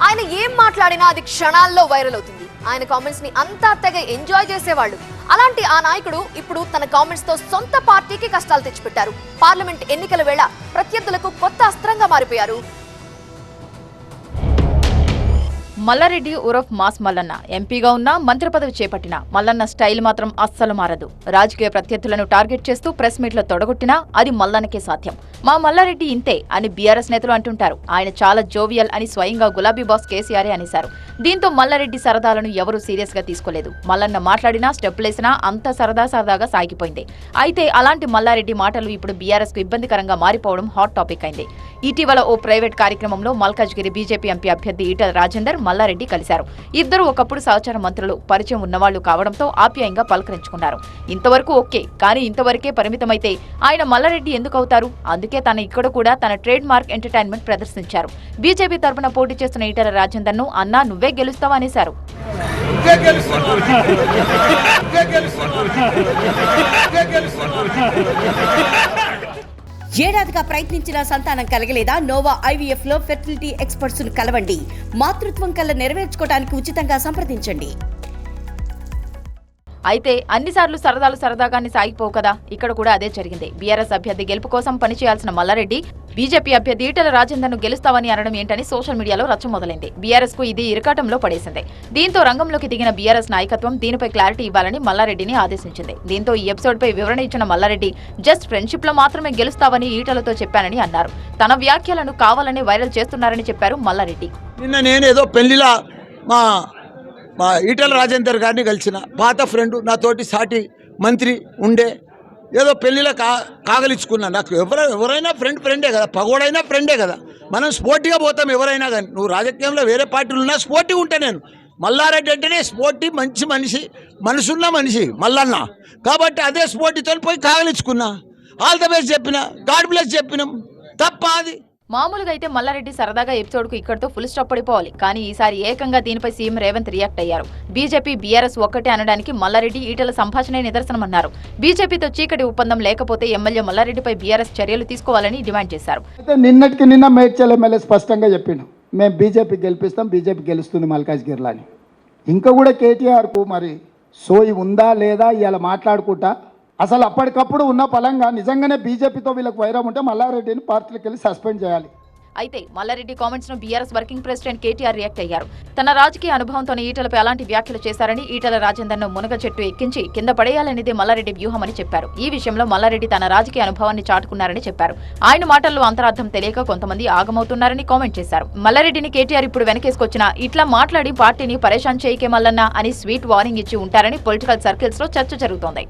ఆయన ఏం మాట్లాడినా అది క్షణాల్లో వైరల్ అవుతుంది. ఆయన కామెంట్స్ ని అంతా తెగ ఎంజాయ్ చేసేవాళ్ళు. అలాంటి ఆ నాయకుడు ఇప్పుడు తన కామెంట్స్ తో సొంత పార్టీకి కష్టాలు తెచ్చిపెట్టారు. పార్లమెంట్ ఎన్నికల వేళ ప్రత్యర్థులకు కొత్త అస్త్రంగా మారిపోయారు. మల్లారెడ్డి ఉరఫ్ మాస్ మల్లన్న ఎంపీగా ఉన్న మంత్రి పదవి చేపట్టిన మల్లన్న స్టైల్ మాత్రం అస్సలు మారదు. రాజకీయ ప్రత్యర్థులను టార్గెట్ చేస్తూ ప్రెస్ మీట్లో తొడగొట్టినా అది మల్లన్నకే సాధ్యం. మా మల్లారెడ్డి ఇంతే అని బీఆర్ఎస్ నేతలు అంటుంటారు. ఆయన చాలా జోవియల్ అని స్వయంగా గులాబీ బాస్ కేసీఆర్ అనేశారు. దీంతో మల్లారెడ్డి సరదాలను ఎవరూ సీరియస్ గా తీసుకోలేదు. మల్లన్న మాట్లాడినా స్టెప్లేసినా అంత సరదాగా సాగిపోయింది. అయితే అలాంటి మల్లారెడ్డి మాటలు ఇప్పుడు బీఆర్ఎస్ కు ఇబ్బందికరంగా మారిపోవడం హాట్ టాపిక్ అయింది. ఇటీవల ఓ ప్రైవేట్ కార్యక్రమంలో మల్కాజ్గిరి బీజేపీ ఎంపీ అభ్యర్థి ఈటెల రాజేందర్ మల్లారెడ్డి కలిశారు. ఇద్దరు ఒకప్పుడు సహచర మంత్రులు, పరిచయం ఉన్నవాళ్లు కావడంతో ఆప్యాయంగా పలకరించుకున్నారు. ఇంతవరకు ఓకే, కానీ ఇంతవరకే పరిమితమైతే ఆయన మల్లారెడ్డి ఎందుకు అవుతారు? అందుకే తన ఇక్కడ కూడా తన ట్రేడ్ మార్క్ ఎంటర్టైన్మెంట్ ప్రదర్శించారు. బీజేపీ తరపున పోటీ చేస్తున్న ఈటెల రాజేందర్ ను అన్నా నువ్వే గెలుస్తావా అనేశారు. ఏడాదిగా ప్రయత్నించిన సంతానం కలగలేదా? నోవా ఐవీఎఫ్ లో ఫెర్టిలిటీ ఎక్స్పర్ట్స్ ను కలవండి. మాతృత్వం కల నెరవేర్చుకోవడానికి ఉచితంగా సంప్రదించండి. అయితే అన్నిసార్లు సరదాగానే సాగిపోవు కదా. ఇక్కడ కూడా అదే జరిగింది. బీఆర్ఎస్ అభ్యర్థి గెలుపు కోసం పనిచేయాల్సిన మల్లారెడ్డి బీజేపీ అభ్యర్థి ఈటెల రాజేందర్ ను గెలుస్తావని అనడం ఏంటని సోషల్ మీడియాలో రచ్చ మొదలైంది. బీఆర్ఎస్ కు ఇది ఇరకాటంలో పడేసింది. దీంతో రంగంలోకి దిగిన బీఆర్ఎస్ నాయకత్వం దీనిపై క్లారిటీ ఇవ్వాలని మల్లారెడ్డిని ఆదేశించింది. దీంతో ఈ ఎపిసోడ్ పై వివరణ ఇచ్చిన మల్లారెడ్డి జస్ట్ ఫ్రెండ్షిప్ లో మాత్రమే గెలుస్తావని ఈటెలతో చెప్పానని అన్నారు. తన వ్యాఖ్యలను కావాలని వైరల్ చేస్తున్నారని చెప్పారు మల్లారెడ్డి. నిన్న నేనేదో పెళ్లిలా మా ఈటెల రాజేందర్ గారిని కలిసిన పాత ఫ్రెండ్, నాతోటి సాటి మంత్రి ఉండే, ఏదో పెళ్లిలో కాగలించుకున్నా. నాకు ఎవరైనా ఫ్రెండే కదా, పగోడైనా ఫ్రెండే కదా. మనం స్పోర్టివ్గా పోతాం ఎవరైనా కానీ. నువ్వు రాజకీయంలో వేరే పార్టీలు ఉన్నా స్పోర్టివ్ ఉంటా. నేను మల్లారెడ్డి అంటేనే స్పోర్టివ్, మంచి మనిషి, మనసున్న మనిషి మల్లన్న. కాబట్టి అదే స్పోర్టివ్తో పోయి కాగలించుకున్నా. ఆల్ ద బెస్ట్ చెప్పిన, గాడ్ బ్లెస్ చెప్పినాం. తప్ప అది మామూలుగా అయితే మల్లారెడ్డి సరదాగా ఎపిసోడ్ కు ఇక్కడితో ఫుల్ స్టాప్ పడిపోవాలి. కానీ ఈసారి ఏకంగా దీనిపై సీఎం రేవంత్ రియాక్ట్ అయ్యారు. బీజేపీ బీఆర్ఎస్ ఒక్కటే అనడానికి మల్లారెడ్డి ఈటెల సంభాషణే నిదర్శనమన్నారు. బీజేపీతో చీకటి ఒప్పందం లేకపోతే ఎమ్మెల్యే మల్లారెడ్డిపై బీఆర్ఎస్ చర్యలు తీసుకోవాలని డిమాండ్ చేశారు. నిన్నటికి నిన్న మేడ్చల్ ఎమ్మెల్యే స్పష్టంగా చెప్పిండు, మేము బీజేపీ గెలిపిస్తాం, బీజేపీ గెలుస్తుంది మల్కాజ్గిరిలో అని. ఇంకా కూడా కేటీఆర్కు మరి సోయి ఉందా లేదా ఇవాళ మాట్లాడుకుంటా. అసలు అప్పటికప్పుడు ఉన్న పలంగా నిజంగానే బీజేపీతో వీళ్ళకి వైరం ఉంటే మల్లారెడ్డిని పార్టీలకు వెళ్ళి సస్పెండ్ చేయాలి. అయితే మల్లారెడ్డి కామెంట్స్ ను BRS working president KTR react అయ్యారు. తన రాజకీయ అనుభవంతోనే ఈటెలపై అలాంటి వ్యాఖ్యలు చేశారని, ఈటెల రాజేందర్ ను మునగ చెట్టు ఎక్కించి కింద పడేయాలనేది మల్లారెడ్డి వ్యూహమని చెప్పారు. ఈ విషయంలో మల్లారెడ్డి తన రాజకీయ అనుభవాన్ని చాటుకున్నారని చెప్పారు. ఆయన మాటల్లో అంతరార్థం తెలియక కొంతమంది ఆగమవుతున్నారని కామెంట్ చేశారు. మల్లారెడ్డిని కేటీఆర్ ఇప్పుడు వెనకేసుకొచ్చినా ఇట్లా మాట్లాడి పార్టీని పరేషాన్ చేయకే మల్లన్న అని స్వీట్ వార్నింగ్ ఇచ్చి ఉంటారని పొలిటికల్ సర్కిల్స్ లో చర్చ జరుగుతోంది.